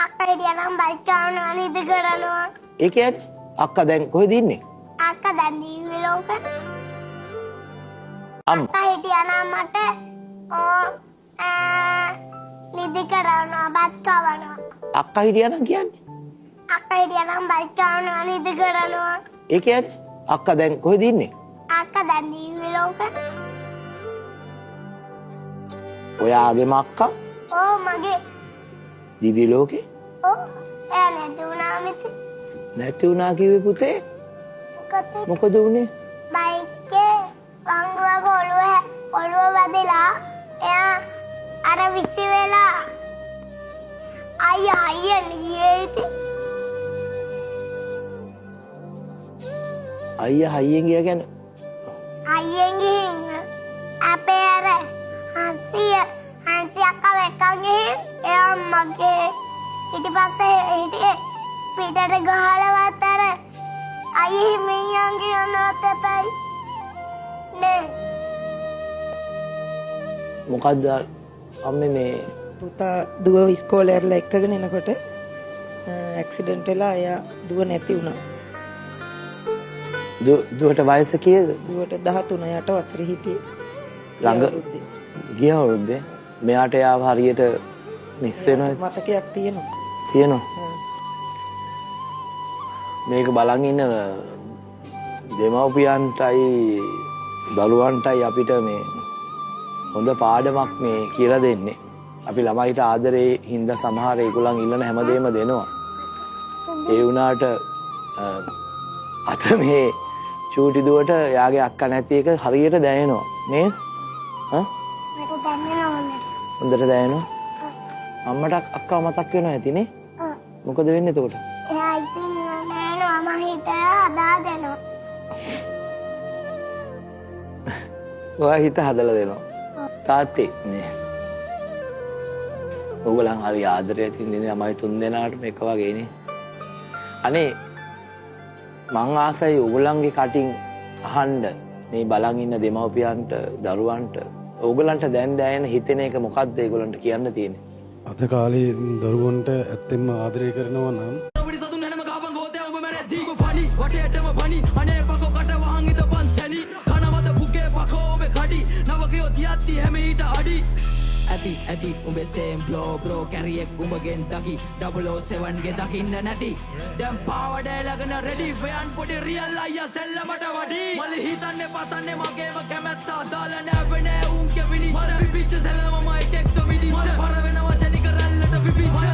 අක්කා හිටියනම් බයික් ගන්නවා නේද කරනවා. ඒ කියන්නේ අක්කා දැන් කොහෙද ඉන්නේ? අක්කා දැන් දිව්‍ය ලෝකෙ. අම්මා අක්කා හිටියනම් මට නිදි කරනවා බත් කවනවා. අක්කා හිටියානම් කියන්නේ? අක්කා හිටියනම් බයික් ගන්නවා නේද කරනවා. ඒ කියන්නේ අක්කා දැන් කොහෙද ඉන්නේ? අක්කා දැන් දිව්‍ය ලෝකෙ. ඔයාගේම අක්කා ඕ මගේ. දිව්‍ය ලෝකේ ඕ එයා නැති වුණා මිති. නැති වුණා කිව්වේ පුතේ. මොකද උනේ? බයික්ේ වංගුවක ඔළුව වැදිලා එයා අර විසි වෙලා අයියෙන් ගියේ ඉතින්. අයියා හයියෙන් ගියා කියන්නේ අයියෙන් ගිහින් අපේ අර හංසි අක්කා වෙක්කන් ගිහින් එයා මගේ ඊට පස්සේ හිටියේ පිටට ගහලවත් අර අයියේ මෙයන් කියනවත් එපයි නේ. මොකද්ද අම්මේ මේ පුතා දුව ඉස්කෝලේ ඇරලා එක්කගෙන එනකොට ඇක්සිඩන්ට් වෙලා එයා දුව නැති වුණා. දුවට වයස කීයද? දුවට 13 යට වසරේ හිටියේ. ළඟ ගිය අවුරුද්දේ මෙයාට යාව හරියට මිස් වෙනවා මතකයක් තියෙනවා. තියෙනවා. මේක බලන් ඉන්න දෙමව්පියන්ටයි දරුවන්ටයි අපිට මේ හොඳ පාඩමක් මේ කියලා දෙන්නේ. අපි ළමයිට ආදරේ හින්දා සමහර ඒගොල්ලන් ඉල්ලන හැමදේම දෙනවා. ඒ වුණාට අත මේ චූටි දුවට යාගේ අක්කා නැති එක හරියට දැනෙනවා නේද? හා? මට දැනෙනවා. හොඳට දැනෙනවා. අම්මට අක්කා මතක් වෙනවා ඇතිනේ. මොකද වෙන්නේ එතකොට? එයා ඉතින් නෑනවා මම හිතලා හදා දෙනවා. ඔයා හිත හදලා දෙනවා. තාත්තේ නේ. ඕගොල්ලන් හරි ආදරයක් තියෙන ළමයි තුන් දෙනාටම එක වගේනේ. අනේ මං ආසයි ඕගොල්ලන්ගේ කටින් අහන්න මේ බලන් ඉන්න දෙමව්පියන්ට දරුවන්ට ඕගොල්ලන්ට දැන් දැනෙන හිතෙන එක මොකක්ද ඒගොල්ලන්ට කියන්න තියෙන්නේ? අද කාලේ දරුවන්ට ඇත්තෙන්ම ආදරය කරනවා නම් ඇති උඹේ සේම් ෆ්ලෝ බ්‍රෝ කැරියෙක් උඹගෙන් දකි 007 ගේ දකින්න නැති දැන් පාවඩ එලගෙන රෙඩි වයන් පොඩි රියල් අයියා සෙල්ලමට වඩි මල හිතන්නේ පතන්නේ මගේම කැමැත්ත දාලා නැවෙන්නේ උන්ගේ විනිශ්චය මර පිපිච්ච සෙල්ලම මයි ටෙක්ටෝ විදිච්ච පර වෙනවා සෙනික රැල්ලට පිපිච්ච